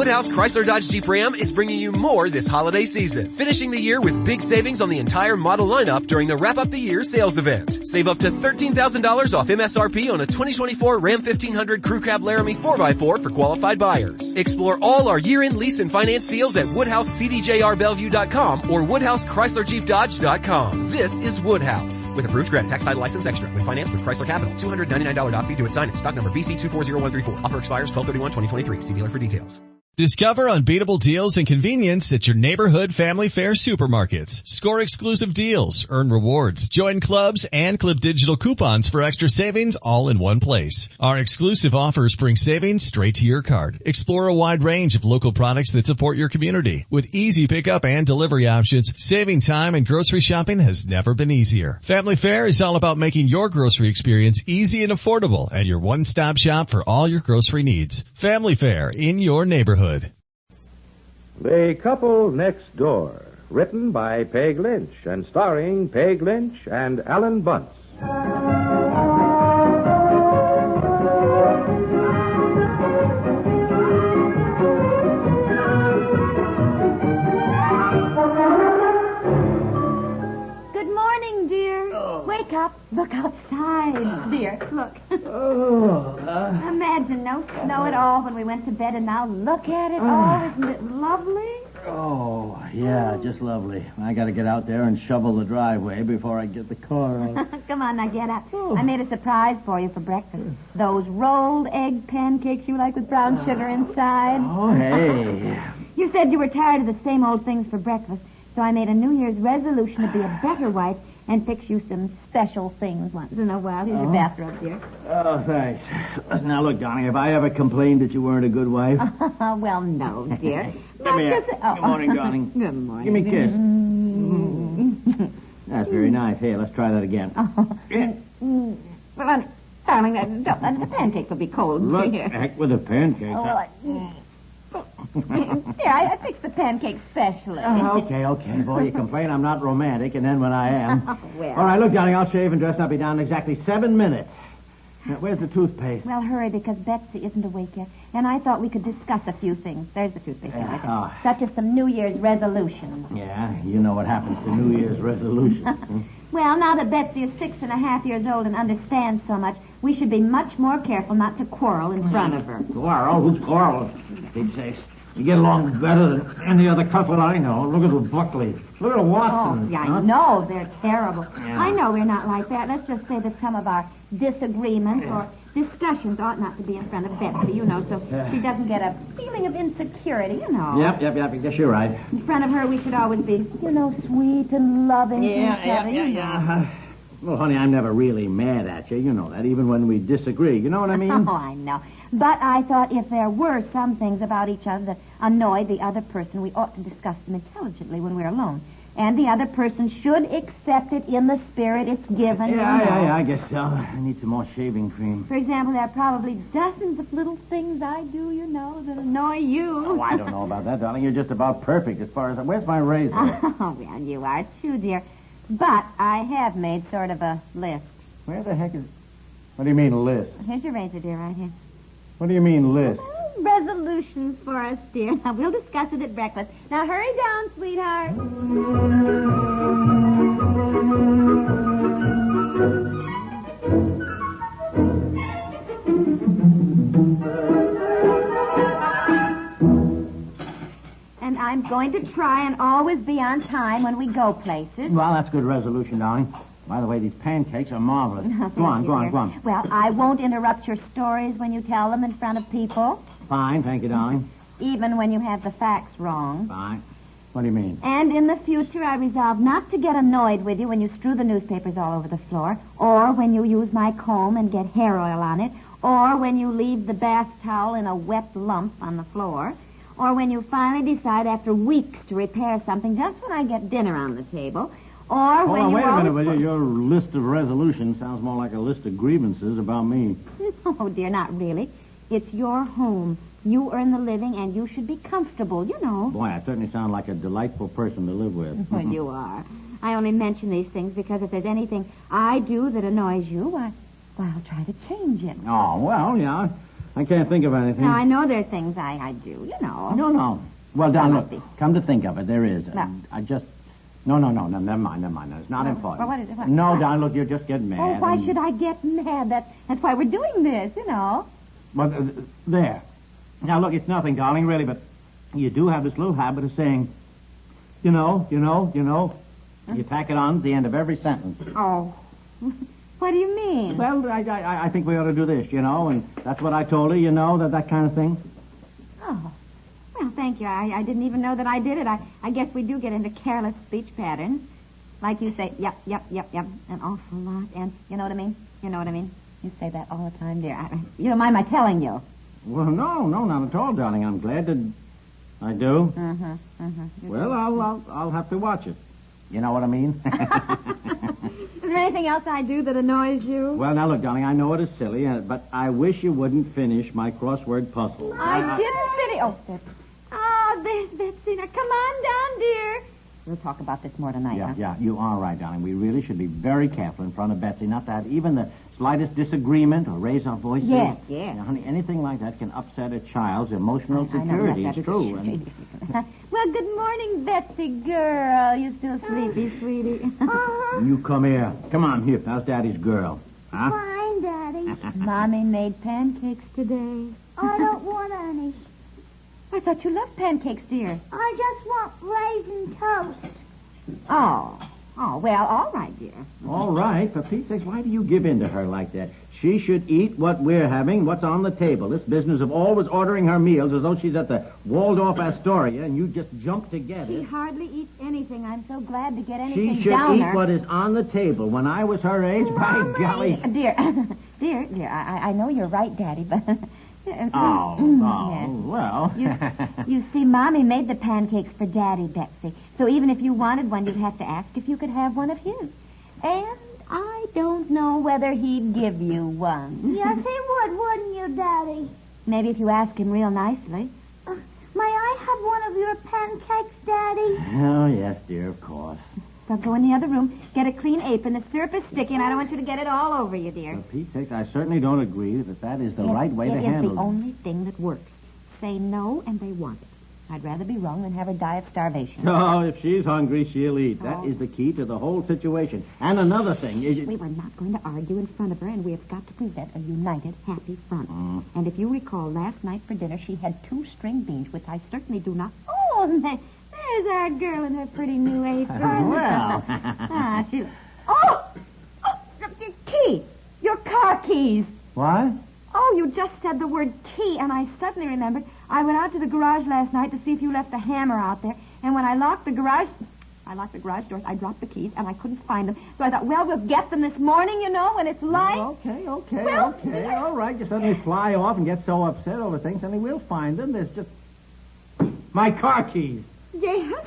Woodhouse Chrysler Dodge Jeep Ram is bringing you more this holiday season. Finishing the year with big savings on the entire model lineup during the Wrap Up the Year sales event. Save up to $13,000 off MSRP on a 2024 Ram 1500 Crew Cab Laramie 4x4 for qualified buyers. Explore all our year-end lease and finance deals at WoodhouseCDJRBellevue.com or WoodhouseChryslerJeepDodge.com. This is Woodhouse. With approved credit, tax title license extra. When financed with Chrysler Capital. $299 doc fee due at signing. Stock number BC240134. Offer expires 12/31/2023. See dealer for details. Discover unbeatable deals and convenience at your neighborhood family fare supermarkets. Score exclusive deals, earn rewards, join clubs, and clip digital coupons for extra savings all in one place. Our exclusive offers bring savings straight to your card. Explore a wide range of local products that support your community. With easy pickup and delivery options, saving time and grocery shopping has never been easier. Family Fare is all about making your grocery experience easy and affordable and your one-stop shop for all your grocery needs. Family Fare in your neighborhood. The Couple Next Door, written by Peg Lynch and starring Peg Lynch and Alan Bunce. Good morning, dear. Wake up. Look outside, dear. Look. Imagine no snow at all when we went to bed, and now look at it all. Isn't it lovely? Oh, yeah, just lovely. I got to get out there and shovel the driveway before I get the car out. Come on, now get up. I made a surprise for you for breakfast. Those rolled egg pancakes you like with brown sugar inside. Oh, hey. You said you were tired of the same old things for breakfast, so I made a New Year's resolution to be a better wife and fix you some special things once in a while. Here's your bathrobe, dear. Oh, thanks. Now, look, darling, have I ever complained that you weren't a good wife? Well, no, dear. Come here. Good morning, darling. Good morning. Give me a kiss. That's very nice. Here, let's try that again. Well, darling, the pancakes will be cold. Look, Here. heck with the pancakes. Here, I fixed the pancakes specially. Okay. Boy, you complain I'm not romantic, and then when I am. Well. All right, look, darling, I'll shave and dress and I'll be down in exactly 7 minutes. Now, where's the toothpaste? Well, hurry, because Betsy isn't awake yet. And I thought we could discuss a few things. There's the toothpaste. Such as some New Year's resolutions. Yeah, you know what happens to New Year's resolutions. Well, now that Betsy is 6.5 years old and understands so much, we should be much more careful not to quarrel in front of her. Quarrel? Who's quarrel? Big sakes. You get along better than any other couple I know. Look at the Buckley. Look at the Watson. Oh, yeah, I know. They're terrible. Yeah. I know we're not like that. Let's just say that some of our disagreements or discussions ought not to be in front of Betsy, you know, so she doesn't get a feeling of insecurity, you know. Yep. I guess you're right. In front of her, we should always be, you know, sweet and loving to each other. Yeah. Well, honey, I'm never really mad at you. You know that, even when we disagree. You know what I mean? Oh, I know. But I thought if there were some things about each other that annoyed the other person, we ought to discuss them intelligently when we're alone. And the other person should accept it in the spirit it's given. Yeah, I guess so. I need some more shaving cream. For example, there are probably dozens of little things I do, you know, that annoy you. Oh, I don't know about that, darling. You're just about perfect as far as... Where's my razor? Oh, well, you are too, dear. But I have made sort of a list. Where the heck is... What do you mean, list? Here's your razor, dear, right here. What do you mean, list? Resolutions for us, dear. Now, we'll discuss it at breakfast. Now, hurry down, sweetheart. And I'm going to try and always be on time when we go places. Well, that's a good resolution, darling. By the way, these pancakes are marvelous. Go on. Well, I won't interrupt your stories when you tell them in front of people. Fine, thank you, darling. Even when you have the facts wrong. Fine. What do you mean? And in the future, I resolve not to get annoyed with you when you strew the newspapers all over the floor, or when you use my comb and get hair oil on it, or when you leave the bath towel in a wet lump on the floor, or when you finally decide after weeks to repair something just when I get dinner on the table, or Hold when on, you... wait a minute, will you? Your list of resolutions sounds more like a list of grievances about me. Oh, dear, not really. It's your home. You earn the living, and you should be comfortable, you know. Boy, I certainly sound like a delightful person to live with. Well, you are. I only mention these things because if there's anything I do that annoys you, I'll try to change it. Oh, well, yeah. I can't think of anything. Now, I know there are things I do, you know. No. Well, Don, There must look, come to think of it, there is. No. I just... No, never mind. It's not important. Well, what is it? What? No, Don, look, you're just getting mad. Oh, why should I get mad? That's why we're doing this, you know. But, there. Now, look, it's nothing, darling, really, but you do have this little habit of saying, you know. You tack it on at the end of every sentence. Oh. What do you mean? Well, I think we ought to do this, and that's what I told her, that kind of thing. Oh. Well, thank you. I didn't even know that I did it. I guess we do get into careless speech patterns. Like you say, yep, an awful lot. And you know what I mean? You say that all the time, dear. You don't mind my telling you? Well, no, not at all, darling. I'm glad that I do. Well, I'll have to watch it. You know what I mean? Is there anything else I do that annoys you? Well, now, look, darling, I know it is silly, but I wish you wouldn't finish my crossword puzzle. I didn't finish. Oh, Betsy. Oh, there's Betsy. Now, come on down, dear. We'll talk about this more tonight, huh? Yeah, you are right, darling. We really should be very careful in front of Betsy not to have even the slightest disagreement or raise our voices. Yes. Now, honey, anything like that can upset a child's emotional security. It's true. Well, good morning, Betsy girl. You still sleepy, sweetie? You come here. Come on, here. How's Daddy's girl? Huh? Fine, Daddy. Mommy made pancakes today. I don't want any. I thought you loved pancakes, dear. I just want raisin toast. Oh, well, all right, dear. All right. For Pete's sake, why do you give in to her like that? She should eat what we're having, what's on the table. This business of always ordering her meals as though she's at the Waldorf Astoria and you just jump to get She it. hardly eats anything. I'm so glad to get anything She should down eat her. what is on the table. When I was her age, by golly... Dear, I know you're right, Daddy, but... Yes. Well... You see, Mommy made the pancakes for Daddy, Betsy. So even if you wanted one, you'd have to ask if you could have one of his. And I don't know whether he'd give you one. Yes, he would, wouldn't you, Daddy? Maybe if you ask him real nicely. May I have one of your pancakes, Daddy? Oh, yes, dear, of course. So go in the other room, get a clean apron. The syrup is sticky, and I don't want you to get it all over you, dear. For Pete's sake, I certainly don't agree that is the right way to handle it. It is the only thing that works. Say no, and they want it. I'd rather be wrong than have her die of starvation. Oh, if she's hungry, she'll eat. That is the key to the whole situation. And another thing is... We were not going to argue in front of her, and we have got to present a united, happy front. And if you recall, last night for dinner, she had 2 string beans, which I certainly do not... Oh, there's our girl in her pretty new apron. Well. Your key. Your car keys. What? Oh, you just said the word key, and I suddenly remembered I went out to the garage last night to see if you left the hammer out there, and when I locked the garage doors, I dropped the keys, and I couldn't find them. So I thought, well, we'll get them this morning, when it's light. Okay. Well, All right, you suddenly fly off and get so upset over things, and we'll find them. There's just... My car keys. Yes?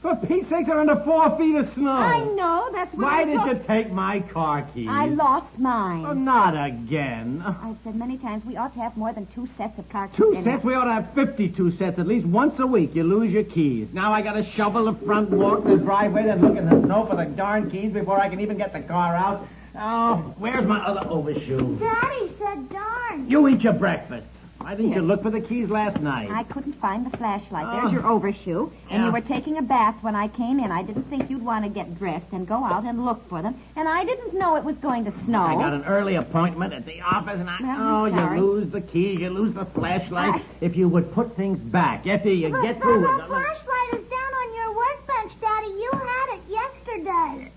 For Pete's sake, they're under 4 feet of snow. I know, that's what Why did you take my car keys? I lost mine. Oh, not again. I've said many times we ought to have more than 2 sets of car keys. 2 sets? We ought to have 52 sets. At least once a week you lose your keys. Now I got to shovel the front, walk the driveway, then look in the snow for the darn keys before I can even get the car out. Oh, where's my other overshoe? Daddy said darn. You eat your breakfast. Why didn't you look for the keys last night? I couldn't find the flashlight. There's your overshoe. And you were taking a bath when I came in. I didn't think you'd want to get dressed and go out and look for them. And I didn't know it was going to snow. I got an early appointment at the office, and sorry. You lose the keys, you lose the flashlight. If you would put things back after you get through The with them. flashlight is down on your workbench, Daddy. You had it yesterday.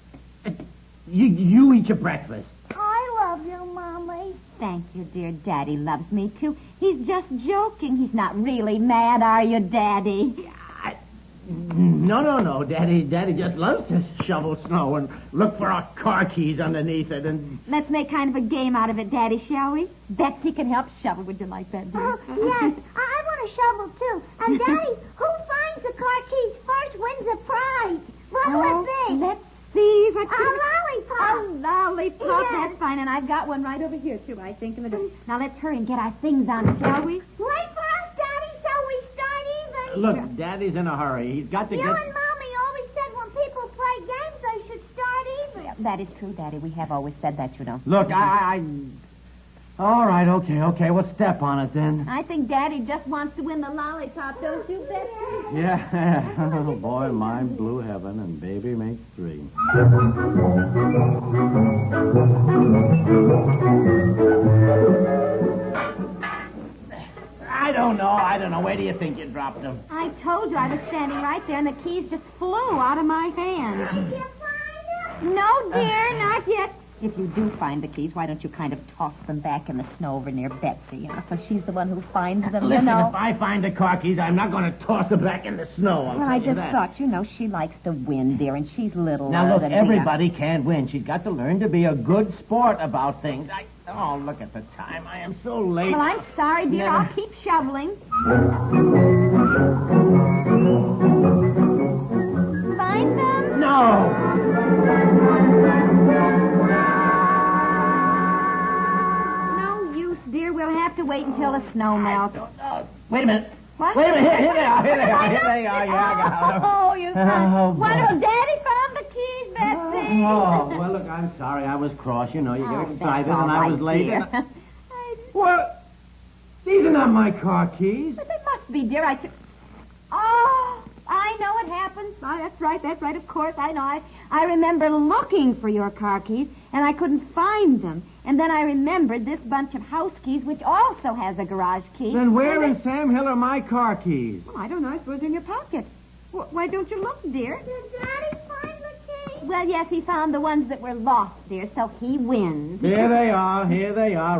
You eat your breakfast. I love you, Mommy. Thank you, dear. Daddy loves me, too. He's just joking. He's not really mad, are you, Daddy? No. Daddy just loves to shovel snow and look for our car keys underneath it. And Let's make kind of a game out of it, Daddy, shall we? Betsy can help shovel. Would you like that, dear? Yes, I want a shovel, too. And, Daddy, who finds the car keys first wins a prize. What will it be? Let's see if I A can... lollipop. A lollipop. Yes. That's fine. And I've got one right over here, too, I think. Now, let's hurry and get our things on, shall we? Wait for us, Daddy, so we start even. look, Daddy's in a hurry. He's got to You get... and Mommy always said when people play games, they should start even. That is true, Daddy. We have always said that, you know. Look, All right, okay. Well, step on it then. I think Daddy just wants to win the lollipop, don't you, Betsy? Yeah. Oh, boy, mine blue heaven, and baby makes 3. I don't know. Where do you think you dropped them? I told you I was standing right there, and the keys just flew out of my hand. Did you find them? No, dear, not yet. If you do find the keys, why don't you kind of toss them back in the snow over near Betsy, so she's the one who finds them, Listen, you know. if I find the car keys, I'm not going to toss them back in the snow. Well, I just thought, she likes to win, dear, and she's little. Now, look, everybody can't win. She's got to learn to be a good sport about things. Oh, look at the time. I am so late. Well, I'm sorry, dear. Never- I'll keep shoveling. Find them? No! Dear, we'll have to wait until the snow melts. Wait a minute. What? Wait a minute. Here they are. Yeah, I got them. Oh, you son. Oh, boy. Wonderful. Daddy found the keys, Betsy. Oh, well, look, I'm sorry. I was cross. You get excited, that's all and I was right, late. dear. What? These are not my car keys. But they must be, dear. Oh, I know it happened. Oh, that's right, of course. I know. I remember looking for your car keys, and I couldn't find them. And then I remembered this bunch of house keys, which also has a garage key. Then where in Sam Hill are my car keys? Oh, I don't know. I suppose they're in your pocket. Why don't you look, dear? Did Daddy find the keys? Well, yes, he found the ones that were lost, dear, so he wins. Here they are,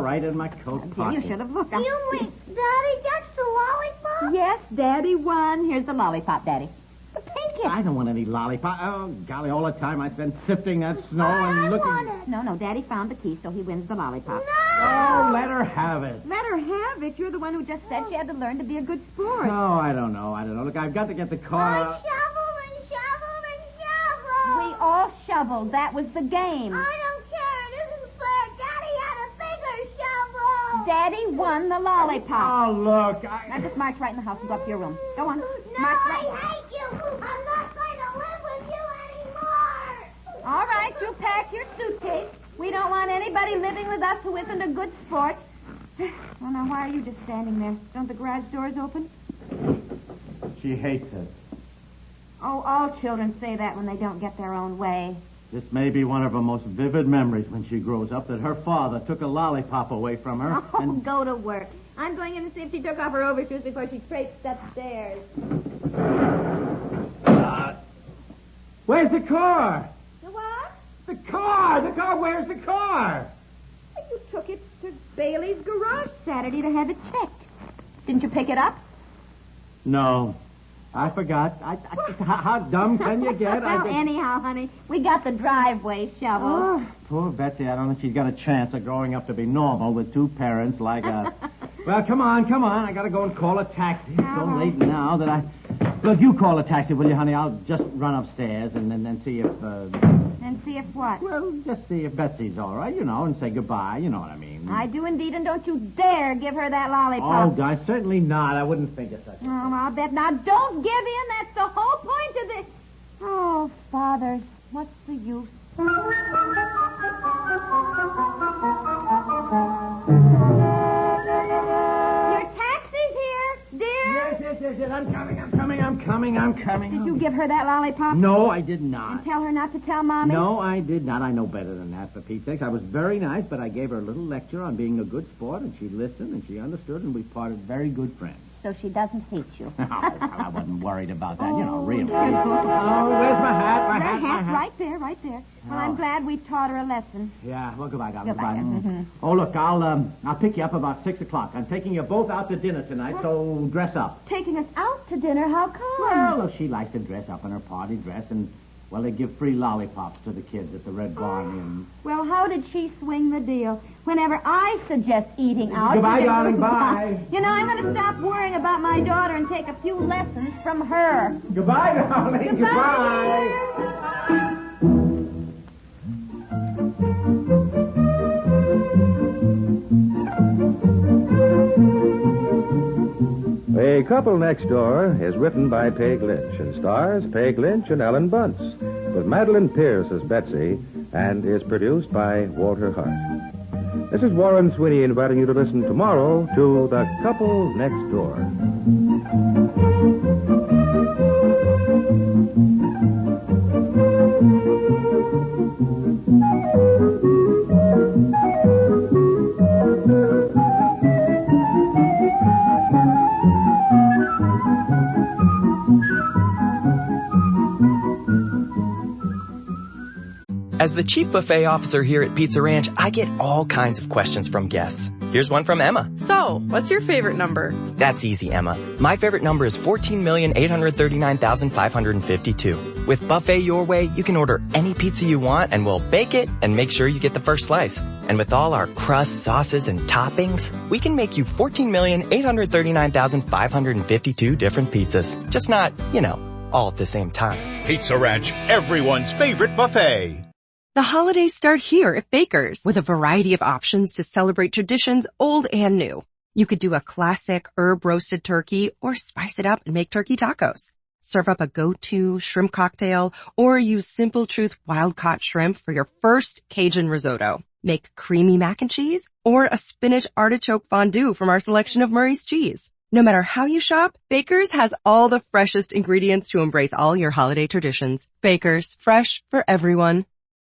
right in my coat Dear, pocket. you should have looked. You mean, Daddy, that's the lollipop? Yes, Daddy won. Here's the lollipop, Daddy. Take it. I don't want any lollipop. Oh, golly, all the time I spent sifting that snow I and looking. want it. No, Daddy found the key, so he wins the lollipop. Oh, let her have it. Let her have it. You're the one who just said she had to learn to be a good sport. No, I don't know. Look, I've got to get the car I out. shoveled and shoveled and shoveled. We all shoveled. That was the game. I don't care. It isn't fair. Daddy had a bigger shovel. Daddy won the lollipop. Oh, look. Now just march right in the house and go up to your room. Go on. No, March right. I hate you. I'm not going to live with you anymore. All right, you pack your suitcase. We don't want anybody living with us who isn't a good sport. Well, now, why are you just standing there? Don't the garage doors open? She hates it. Oh, all children say that when they don't get their own way. This may be one of her most vivid memories when she grows up, that her father took a lollipop away from her. Oh, and... go to work. I'm going in to see if she took off her overshoes before she traipsed upstairs. Where's the car? The what? The car! Where's the car? You took it to Bailey's garage Saturday to have it checked. Didn't you pick it up? No. I forgot. How dumb can you get? Well, anyhow, honey, we got the driveway shovel. Oh, poor Betsy. I don't think she's got a chance of growing up to be normal with two parents like us. Well, come on. I got to go and call a taxi. It's so late now that I... Look, you call a taxi, will you, honey? I'll just run upstairs and then see if... And see if what? Well, just see if Betsy's all right, and say goodbye. You know what I mean. I do indeed, and don't you dare give her that lollipop. Oh, certainly not. I wouldn't think of such a thing. Oh, I'll bet not. Don't give in. That's the whole point of this. Oh, fathers, what's the use? Your taxi's here, dear. Yes. I'm coming. Did you give her that lollipop? No, I did not. And tell her not to tell Mommy? No, I did not. I know better than that, for Pete's sake. I was very nice, but I gave her a little lecture on being a good sport, and she listened, and she understood, and we parted very good friends. So she doesn't hate you. Oh, well, I wasn't worried about that, really. Dear. Oh, where's my hat? My Hat's hat. right there. Well, I'm glad we taught her a lesson. Yeah, well, goodbye, darling. Goodbye. Mm-hmm. Oh, look, I'll pick you up about 6 o'clock. I'm taking you both out to dinner tonight, so dress up. Taking us out to dinner? How come? Well, look, she likes to dress up in her party dress, and, well, they give free lollipops to the kids at the Red Barn Inn. Well, how did she swing the deal? Whenever I suggest eating out... Goodbye, she says, darling, bye. I'm going to stop worrying about my daughter and take a few lessons from her. Goodbye, darling. Goodbye. The Couple Next Door is written by Peg Lynch and stars Peg Lynch and Ellen Bunce, with Madeline Pierce as Betsy, and is produced by Walter Hart. This is Warren Sweeney inviting you to listen tomorrow to The Couple Next Door. As the chief buffet officer here at Pizza Ranch, I get all kinds of questions from guests. Here's one from Emma. So, what's your favorite number? That's easy, Emma. My favorite number is 14,839,552. With Buffet Your Way, you can order any pizza you want and we'll bake it and make sure you get the first slice. And with all our crusts, sauces, and toppings, we can make you 14,839,552 different pizzas. Just not, all at the same time. Pizza Ranch, everyone's favorite buffet. The holidays start here at Baker's with a variety of options to celebrate traditions old and new. You could do a classic herb-roasted turkey or spice it up and make turkey tacos. Serve up a go-to shrimp cocktail or use Simple Truth wild-caught shrimp for your first Cajun risotto. Make creamy mac and cheese or a spinach artichoke fondue from our selection of Murray's cheese. No matter how you shop, Baker's has all the freshest ingredients to embrace all your holiday traditions. Baker's, fresh for everyone.